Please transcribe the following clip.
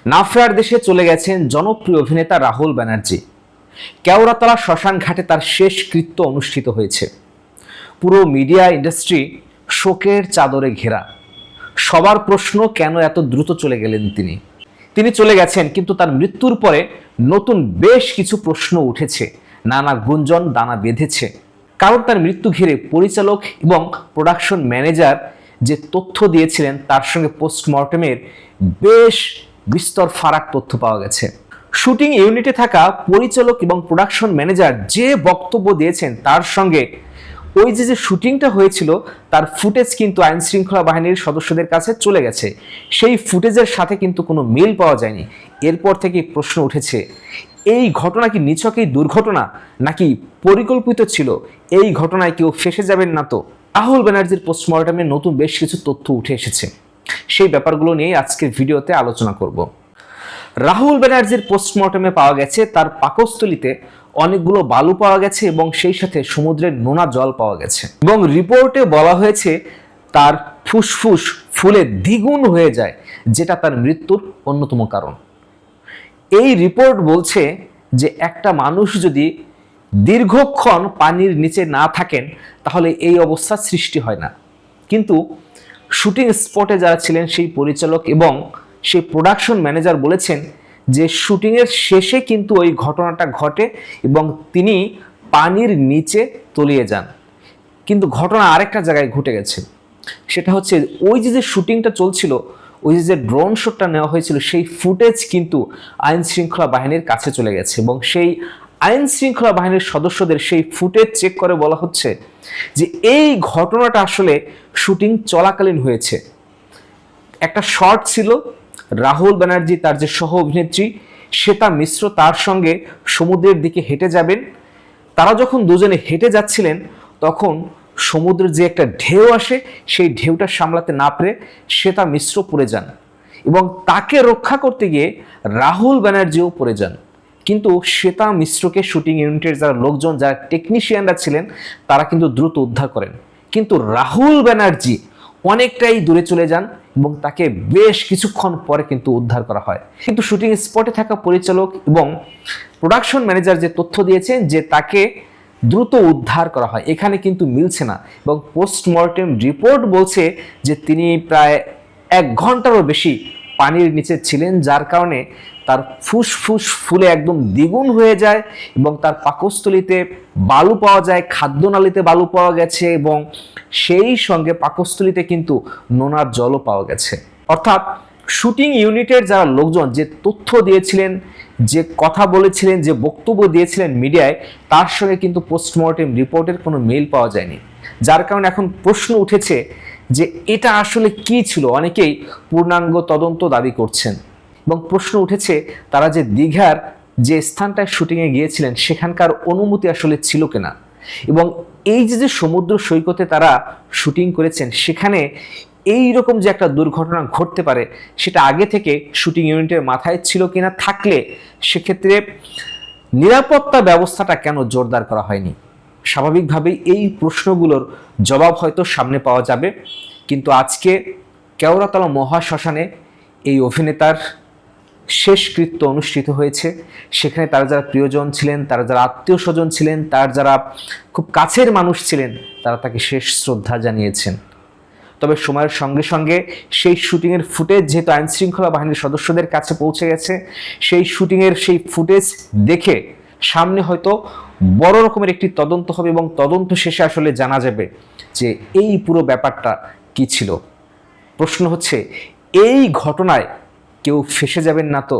না ফেরার দেশে চলে গেছেন জনপ্রিয় অভিনেতা রাহুল ব্যানার্জি। কেওড়াতলা শ্মশান ঘাটে তার শেষকৃত্য অনুষ্ঠিত হয়েছে। পুরো মিডিয়া ইন্ডাস্ট্রি শোকের চাদরে ঘেরা। সবার প্রশ্ন, কেন এত দ্রুত চলে গেলেন তিনি চলে গেছেন, কিন্তু তার মৃত্যুর পরে নতুন বেশ কিছু প্রশ্ন উঠেছে, নানা গুঞ্জন দানা বেঁধেছে। কারণ তার মৃত্যু ঘিরে পরিচালক এবং প্রোডাকশন ম্যানেজার যে তথ্য দিয়েছিলেন তার সঙ্গে পোস্টমর্টেমের বেশ বিস্তর ফারাক তথ্য পাওয়া গেছে। শুটিং ইউনিটে থাকা পরিচালক এবং প্রোডাকশন ম্যানেজার যে বক্তব্য দিয়েছেন তার সঙ্গে ওই যে শুটিংটা হয়েছিল তার ফুটেজ কিন্তু আইন শৃঙ্খলা বাহিনীর সদস্যদের কাছে চলে গেছে। সেই ফুটেজের সাথে কিন্তু কোনো মিল পাওয়া যায়নি। এরপর থেকে প্রশ্ন উঠেছে, এই ঘটনা কি নিছকই দুর্ঘটনা নাকি পরিকল্পিত ছিল? এই ঘটনায় কেউ ফেঁসে যাবেন না তো? রাহুল ব্যানার্জির পোস্টমর্টমে নতুন বেশ কিছু তথ্য উঠে এসেছে। সেই ব্যাপারগুলো নিয়ে আজকের ভিডিওতে আলোচনা করব। রাহুল ব্যানার্জির পোস্টমর্টমে পাওয়া গেছে তার পাকস্থলীতে অনেকগুলো বালু পাওয়া গেছে এবং সেই সাথে সমুদ্রের নোনা জল পাওয়া গেছে। এবং রিপোর্টে বলা হয়েছে তার ফুসফুস ফুলে দ্বিগুণ হয়ে যায়, যেটা তার মৃত্যুর অন্যতম কারণ। এই রিপোর্ট বলছে যে একটা মানুষ যদি দীর্ঘক্ষণ পানির নিচে না থাকেন তাহলে এই অবস্থার সৃষ্টি হয় না। কিন্তু শুটিং স্পটে যারা ছিলেন সেই পরিচালক এবং সেই প্রোডাকশন ম্যানেজার বলেছেন যে শুটিংয়ের শেষে কিন্তু ওই ঘটনাটা ঘটে এবং তিনি পানির নিচে তলিয়ে যান। কিন্তু ঘটনা আরেকটা জায়গায় ঘটে গেছে। সেটা হচ্ছে ওই যে শুটিংটা চলছিল, ওই যে ড্রোন শটটা নেওয়া হয়েছিল, সেই ফুটেজ কিন্তু আইন শৃঙ্খলা বাহিনীর কাছে চলে গেছে এবং সেই আইন শৃঙ্খলা বাহিনীর সদস্যদের সেই ফুটেজ চেক করে বলা হচ্ছে যে এই ঘটনাটা আসলে শুটিং চলাকালীন হয়েছে। একটা শট ছিল, রাহুল ব্যানার্জি তার যে সহ অভিনেত্রী শ্বেতা মিশ্র তার সঙ্গে সমুদ্রের দিকে হেঁটে যাবেন। তারা যখন দুজনে হেঁটে যাচ্ছিলেন তখন সমুদ্রের যে একটা ঢেউ আসে, সেই ঢেউটা সামলাতে না পেরে শ্বেতা মিশ্র পড়ে যান এবং তাকে রক্ষা করতে গিয়ে রাহুল ব্যানার্জিও পড়ে যান। কিন্তু শ্বেতা মিশ্রকে শুটিং ইউনিটের যারা লোকজন, যারা টেকনিশিয়ানরা ছিলেন, তারা কিন্তু দ্রুত উদ্ধার করেন। কিন্তু রাহুল ব্যানার্জি অনেকটাই দূরে চলে যান এবং তাকে বেশ কিছুক্ষণ পরে কিন্তু উদ্ধার করা হয়। কিন্তু শুটিং স্পটে থাকা পরিচালক এবং প্রোডাকশন ম্যানেজার যে তথ্য দিয়েছেন যে তাকে দ্রুত উদ্ধার করা হয়, এখানে কিন্তু মিলছে না। এবং পোস্টমর্টেম রিপোর্ট বলছে যে তিনি প্রায় 1 ঘন্টারও বেশি পানির নিচে ছিলেন, যার কারণে তার ফুসফুস ফুলে একদম দ্বিগুণ হয়ে যায় এবং তার পাকস্থলীতে বালু পাওয়া যায়, খাদ্যনালীতে বালু পাওয়া গেছে এবং সেই সঙ্গে পাকস্থলীতে কিন্তু নোনার জলও পাওয়া গেছে। অর্থাৎ শুটিং ইউনিটের যারা লোকজন যে তথ্য দিয়েছিলেন, যে কথা বলেছিলেন, যে বক্তব্য দিয়েছিলেন মিডিয়ায়, তার সঙ্গে কিন্তু পোস্টমর্টেম রিপোর্টের কোনো মিল পাওয়া যায়নি। যার কারণে এখন প্রশ্ন উঠেছে যে এটা আসলে কি ছিল। অনেকেই পূর্ণাঙ্গ তদন্ত দাবি করছেন এবং প্রশ্ন উঠেছে তারা যে দীঘার যে স্থানটায় শুটিংয়ে গিয়েছিলেন সেখানকার অনুমতি আসলে ছিল কিনা, এবং এই যে সমুদ্র সৈকতে তারা শুটিং করেছেন সেখানে এই রকম যে একটা দুর্ঘটনা ঘটতে পারে সেটা আগে থেকে শুটিং ইউনিটের মাথায় ছিল কিনা, থাকলে সেক্ষেত্রে নিরাপত্তা ব্যবস্থাটা কেন জোরদার করা হয়নি। স্বাভাবিকভাবেই এই প্রশ্নগুলোর জবাব হয়তো সামনে পাওয়া যাবে। কিন্তু আজকে কেওড়াতলা মহাশ্মশানে এই অভিনেতার শেষকৃত্য অনুষ্ঠিত হয়েছে। সেখানে তারা যারা প্রিয়জন ছিলেন, তারা যারা আত্মীয় স্বজন ছিলেন, তার যারা খুব কাছের মানুষ ছিলেন, তারা তাকে শেষ শ্রদ্ধা জানিয়েছেন। তবে সময়ের সঙ্গে সঙ্গে সেই শুটিংয়ের ফুটেজ যেহেতু আইন শৃঙ্খলা বাহিনীর সদস্যদের কাছে পৌঁছে গেছে, সেই শুটিংয়ের সেই ফুটেজ দেখে সামনে হয়তো বড় রকমের একটি তদন্ত হবে এবং তদন্ত শেষে আসলে জানা যাবে যে এই পুরো ব্যাপারটা কি ছিল। প্রশ্ন হচ্ছে, এই ঘটনায় কেউ ফেঁসে যাবেন না তো?